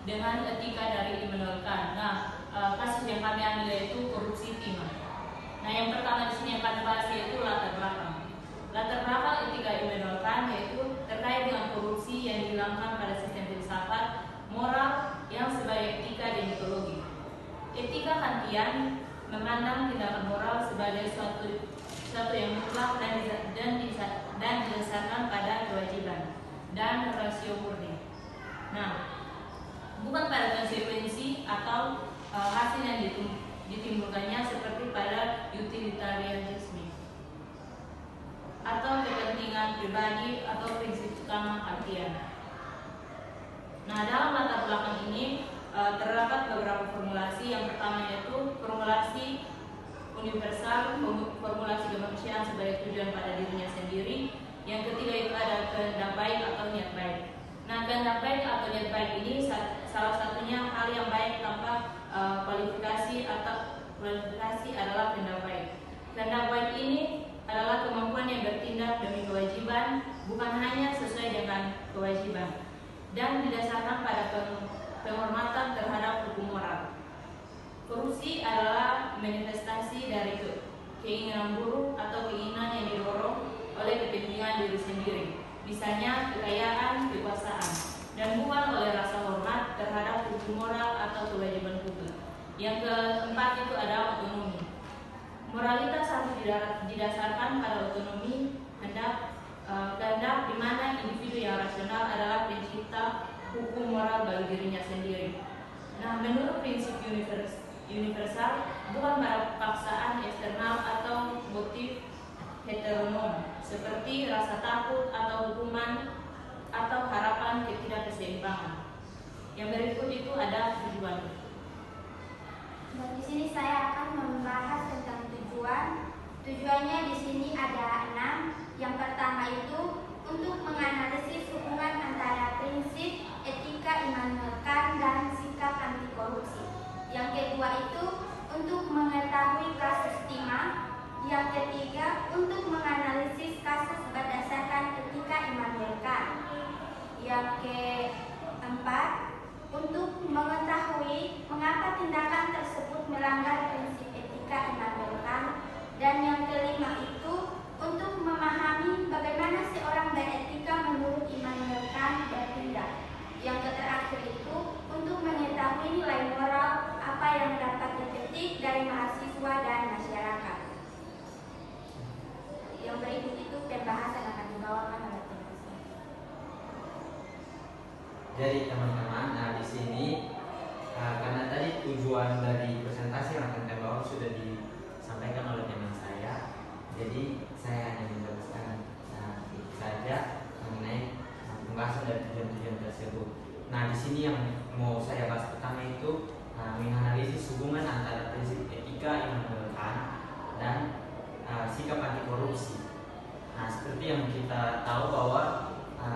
dengan etika dari Immanuel Kant. Nah, kasus yang kami ambil yaitu korupsi timah. Nah, yang pertama di sini yang kami bahas yaitu latar belakang. Latar belakang etika Immanuel Kant yaitu terkait dengan korupsi yang dihilangkan pada sistem filsafat moral yang sebagai etika deontologi. Etika Kantian memandang tindakan moral sebagai suatu yang mutlak dan didasarkan pada kewajiban dan rasio murni. Nah, bukan pada konsekuensi atau hasil yang ditimbulkannya seperti pada utilitarianisme atau kepentingan pribadi atau prinsip utama Kantian. Nah, dalam latar belakang ini terdapat beberapa formulasi. Yang pertama yaitu formulasi universal, formulasi kemanusiaan sebagai tujuan pada dirinya sendiri. Yang ketiga itu ada kehendak baik atau niat baik. Nah, kehendak baik atau niat baik ini salah satunya hal yang baik tanpa kualifikasi atau kualifikasi adalah kehendak baik. Kehendak baik ini adalah kemampuan yang bertindak demi kewajiban, bukan hanya sesuai dengan kewajiban, dan didasarkan pada penghormatan terhadap hukum moral. Korupsi adalah manifestasi dari keinginan buruk atau keinginan yang didorong oleh kepentingan diri sendiri, misalnya kekayaan, kekuasaan, dan bukan oleh rasa hormat terhadap hukum moral atau kewajiban hukum. Yang keempat itu ada otonomi. Moralitas harus didasarkan pada otonomi, kehendak di mana individu yang rasional adalah pencipta hukum moral bagi dirinya sendiri. Nah, menurut prinsip universal, bukan pada paksaan eksternal atau motif heteronom seperti rasa takut atau hukuman atau harapan ketidakseimbangan. Yang berikut itu ada tujuan. Dan di sini saya akan membahas tentang tujuan. Tujuannya di sini ada 6. Yang pertama itu untuk menganalisis hubungan antara prinsip etika Immanuel Kant dan sikap anti korupsi. Yang kedua itu untuk mengetahui kasus timah. Yang ketiga untuk menganalisis kasus berdasarkan etika Immanuel Kant. Yang keempat untuk mengetahui mengapa tindakan tersebut melanggar prinsip etika Immanuel Kant. Dan yang kelima itu untuk memahami bagaimana seorang beretika menurut Immanuel Kant bertindak. Yang terakhir itu untuk mengetahui nilai moral apa yang dapat dipetik dari mahasiswa dan masyarakat. Yang berikut itu pembahasan akan dibawakan oleh Profesor. Jadi teman-teman, nah di sini karena tadi tujuan dari presentasi yang akan saya bawa sudah disampaikan oleh teman saya, jadi saya hanya menjelaskan itu saja mengenai pembahasan dari tujuan-tujuan tersebut. Nah, di sini yang mau saya bahas pertama itu menganalisis hubungan antara prinsip etika Immanuel Kant dan sikap anti korupsi. Nah, seperti yang kita tahu bahwa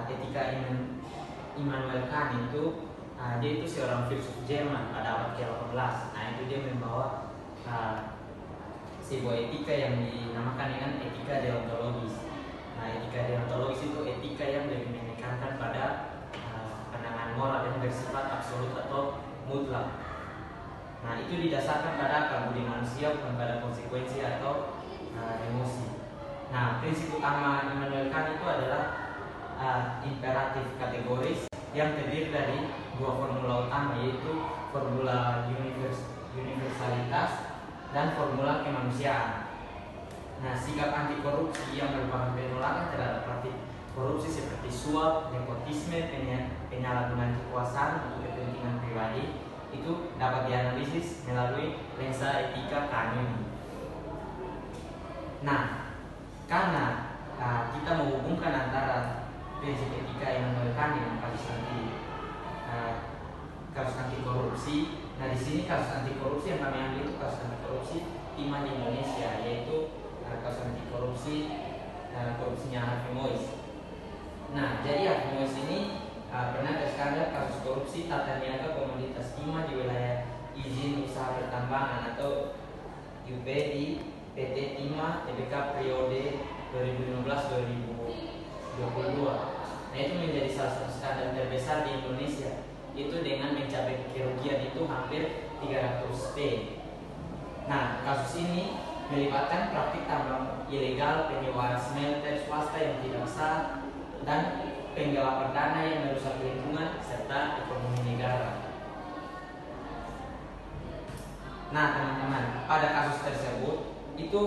etika Immanuel Kant itu dia itu seorang filsuf Jerman pada abad ke-18. Nah, itu dia membawa sebuah etika yang dinamakan dengan etika deontologis. Nah, etika deontologis itu etika yang lebih menekankan pada pandangan moral yang bersifat absolut atau mutlak. Nah, itu didasarkan pada akal budi manusia, bukan pada konsekuensi atau emosi. Nah, prinsip utama Immanuel Kant itu adalah imperatif kategoris yang terdiri dari dua formula utama, yaitu formula universalitas dan formula kemanusiaan. Nah, sikap anti korupsi yang merupakan penolakan terhadap praktik korupsi seperti suap, nepotisme, penyalahgunaan kekuasaan untuk kepentingan pribadi itu dapat dianalisis melalui lensa etika kanuni. Nah, karena kita menghubungkan antara prinsip etika yang Immanuel dengan kasus anti korupsi. Nah, di sini kasus anti korupsi yang kami ambil itu kasus anti korupsi timah di Indonesia, yaitu kasus anti korupsi korupsinya Harvey Mois. Nah, jadi Harvey Mois ini pernah terskandal kasus korupsi tata niaga komoditas timah di wilayah izin usaha pertambangan atau UP di PT Timah Tbk periode 2015-2022. Nah, itu menjadi salah satu skandal terbesar di Indonesia itu dengan mencapai kerugian itu hampir 300 T. Nah, kasus ini melibatkan praktik tambang ilegal, penyewaan smelter swasta yang tidak sah, dan penggelapan dana yang merusak lingkungan serta ekonomi negara. Nah, teman-teman, pada kasus tersebut itu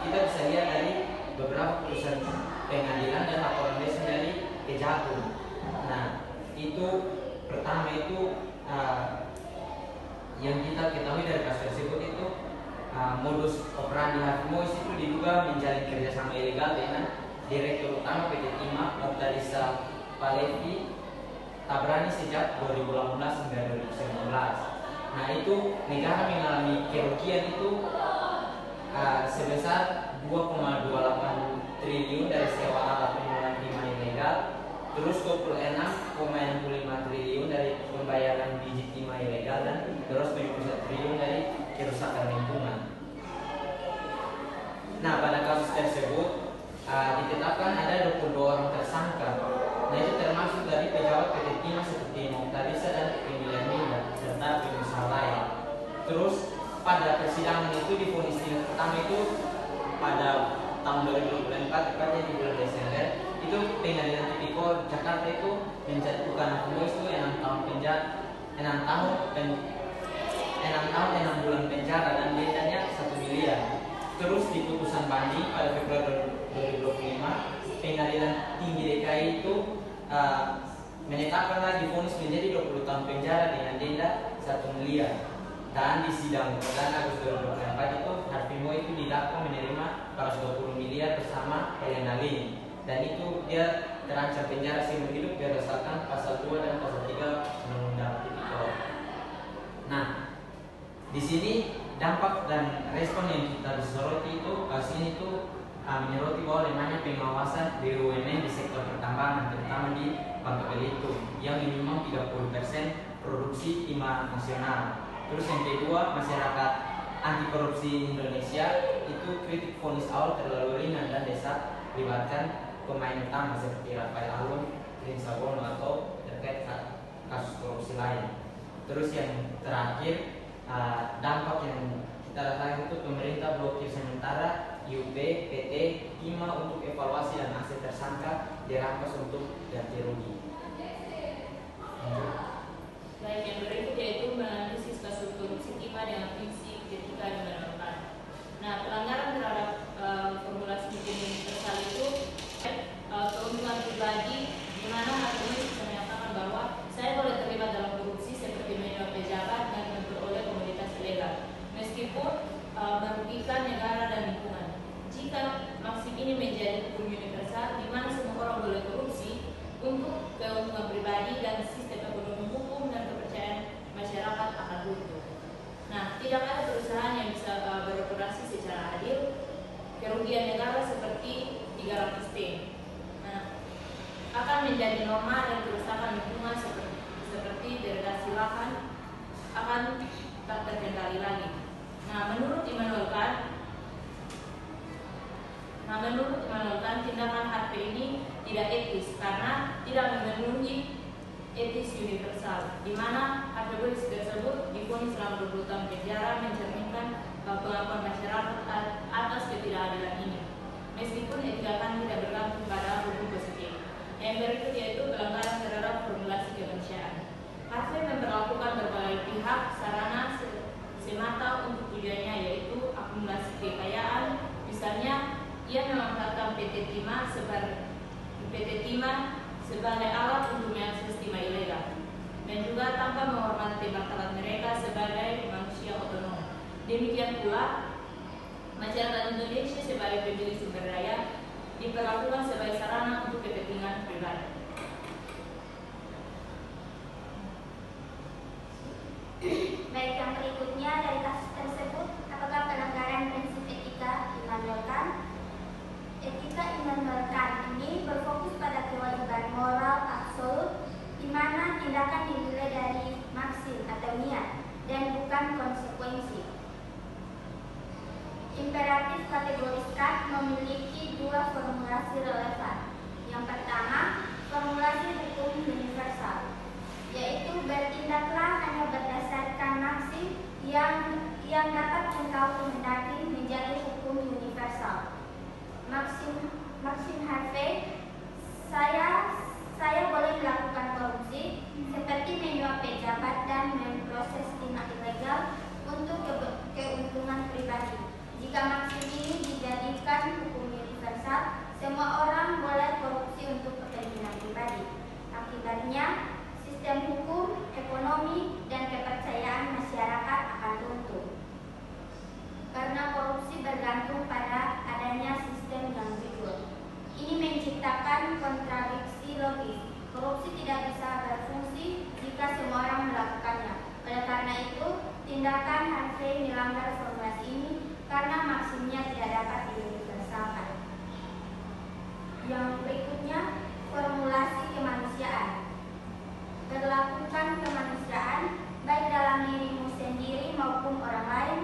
kita bisa lihat dari beberapa putusan pengadilan dan laporan resmi dari Kejagung. Nah, itu pertama itu yang kita ketahui dari kasus tersebut itu modus operandi Harvey Mois itu diduga menjalin kerjasama ilegal dengan Direktur Utama PT Timah Oktarisa Palevi Tabrani sejak 2018 hingga 2019. Nah, itu negara mengalami kerugian itu sebesar 2,28 triliun dari sewa alat penyulingan timah ilegal, terus 26,65 triliun dari pembayaran biji timah ilegal, dan terus 71 triliun dari kerusakan lingkungan. Nah, pada kasus tersebut ditetapkan ada 22 orang tersangka. Nah, itu termasuk dari pejabat PT Timah seperti Moktarisa dan Emilia Minda serta pengusaha lain. Terus pada persidangan itu divonis pertama itu pada tahun 2024, tepatnya di bulan Desember, itu Pengadilan Tipikor Jakarta itu menjatuhkan hukuman itu 6 tahun penjara, 6 bulan penjara dan dendanya 1 miliar. Terus di putusan banding pada Februari 2025, Pengadilan Tinggi DKI itu menetapkan lagi vonis menjadi 20 tahun penjara dengan denda 1 miliar. Dan di sidang perdana Agustus 2024 itu Harvey Mois itu didakwa menerima 420 miliar bersama Helena Lim, dan itu dia terancam penjara seumur hidup berdasarkan pasal 2 dan pasal 3 Undang-Undang Tipikor. Nah, di sini dampak dan respon yang kita bisa soroti itu kasus ini itu menyoroti bahwa lemahnya pengawasan BUMN di sektor pertambangan, terutama di Bangka Belitung yang minimum 30% produksi timah nasional. Terus yang kedua, masyarakat anti korupsi Indonesia itu kritik vonis awal terlalu ringan dan desa libatkan pemain utama seperti Rafael Alun, Rin Sabono atau terkait kasus korupsi lain. Terus yang terakhir, dampak yang kita rasakan itu pemerintah blokir sementara IUP PT Timah untuk evaluasi dan aset tersangka dirampas untuk ganti rugi. Baik, yang berikut yaitu menganalisis kasus korupsi timah dengan prinsip etika dan menentukan. Nah, pelanggaran terhadap formulasi hukum universal itu keuntungan pribadi, di mana hakim bisa menyatakan bahwa saya boleh terlibat dalam korupsi seperti menyuap pejabat dan memperoleh komoditas ilegal, meskipun merugikan negara dan lingkungan. Jika maksud ini menjadi hukum universal, di mana semua orang boleh korupsi untuk keuntungan pribadi dan sistem ekonomi hukum dan kepercayaan masyarakat akan runtuh. Nah, tidak ada perusahaan yang bisa beroperasi secara adil. Kerugian negara seperti 300 T. Nah, akan menjadi norma dan kerusakan lingkungan seperti degradasi lahan akan tak terkendali lagi. Nah, menurut Immanuel Kant, tindakan Harvey ini tidak etis karena tidak memenuhi etis universal, di mana Harvey Mois tersebut divonis selama 20 tahun penjara mencerminkan pengakuan masyarakat atas ketidakadilan ini, meskipun etika kan tidak bergantung pada hukum positif. Yang berikut yaitu pelanggaran terhadap formulasi kemanusiaan. Harvey memperlakukan berbagai pihak sarana semata untuk tujuannya, yaitu akumulasi kekayaan. Misalnya, ia memanfaatkan PT Timah sebagai alat untuk mengakses timah ilegal, dan juga tanpa menghormati martabat mereka sebagai manusia otonom. Demikian pula, masyarakat Indonesia sebagai pemilik sumber daya diperlakukan sebagai sarana untuk kepentingan pribadi. Baik, yang berikutnya dari kasus tersebut, apakah pelanggaran prinsip etika Immanuel Kant? Etika Immanuel Kant ini berfokus pada kewajiban moral absolut, di mana tindakan dinilai dari maksud atau niat dan bukan konsekuensi. Imperatif kategoris Kant memiliki 2 formulasi relevan. Yang pertama, formulasi hukum universal, melanggar formulasi ini karena maksimnya tidak dapat diuniversalkan. Yang berikutnya, formulasi kemanusiaan. Berlakukan kemanusiaan baik dalam dirimu sendiri maupun orang lain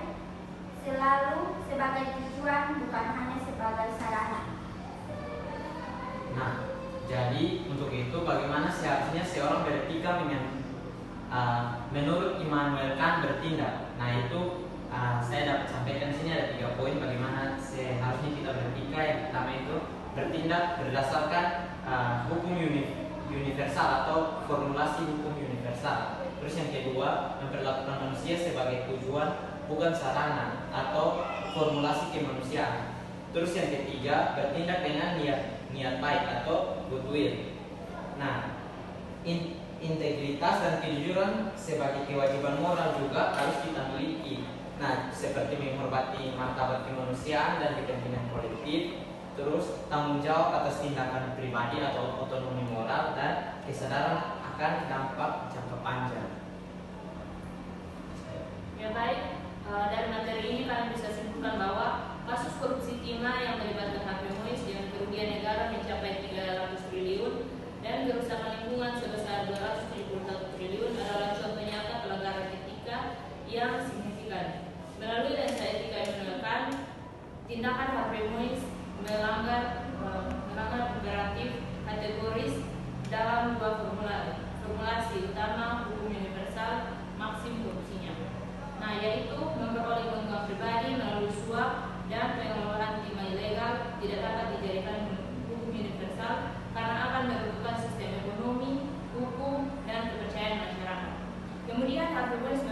selalu sebagai tujuan, bukan hanya sebagai sarana. Nah, jadi untuk itu bagaimana seharusnya seorang beretika menurut Immanuel Kant bertindak. Nah itu saya dapat sampaikan di sini ada 3 poin bagaimana seharusnya kita beretika. Yang pertama itu bertindak berdasarkan hukum universal atau formulasi hukum universal. Terus yang kedua, memperlakukan manusia sebagai tujuan bukan sarana atau formulasi kemanusiaan. Terus yang ketiga, bertindak dengan niat baik atau goodwill. Nah, integritas dan kejujuran sebagai kewajiban moral juga harus kita miliki. Nah, seperti menghormati martabat kemanusiaan dan kepentingan kolektif. Terus tanggung jawab atas tindakan pribadi atau otonomi moral dan kesadaran akan dampak jangka panjang. Ya baik, dari materi ini kalian bisa simpulkan bahwa kasus korupsi timah yang melibatkan Harvey Moise dengan kerugian negara mencapai 300 triliun dan kerusakan lingkungan sebesar 271 triliun adalah contoh nyata pelanggaran etika yang signifikan. Melalui lensa etika yang menekan, tindakan Harvey Moise melanggar imperatif kategoris dalam 2 formulasi utama hukum universal maksim korupsinya. Nah, yaitu memperoleh keuntungan pribadi melalui suap dan pengelolaan timah ilegal tidak dapat dijadikan hukum universal karena akan meruntuhkan sistem ekonomi, hukum, dan kepercayaan masyarakat. Kemudian Harvey Moise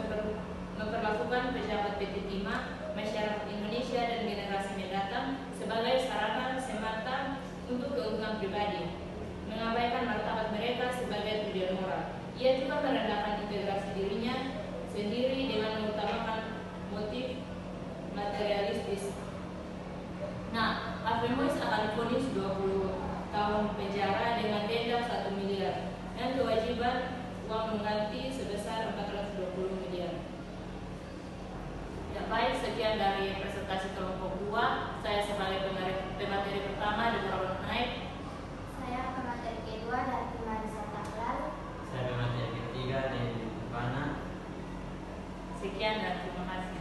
memperlakukan pejabat PT Timah, masyarakat Indonesia dan generasi mendatang sebagai sarana semata untuk keuntungan pribadi, mengabaikan martabat mereka sebagai tujuan moral. Ia juga merendahkan integrasi dirinya sendiri dengan mengutamakan motif materialistis. Nah, Harvey Moise akan divonis 20 tahun penjara dengan denda 1 miliar dan kewajiban uang mengganti sebesar 420 miliar. Ya baik, sekian dari presentasi kelompok 2. Saya sebagai pemateri pertama Deborah Naik. Saya pemateri kedua dari Marisa Tahlal. Saya pemateri ketiga dari Ivana. Sekian dan terima kasih.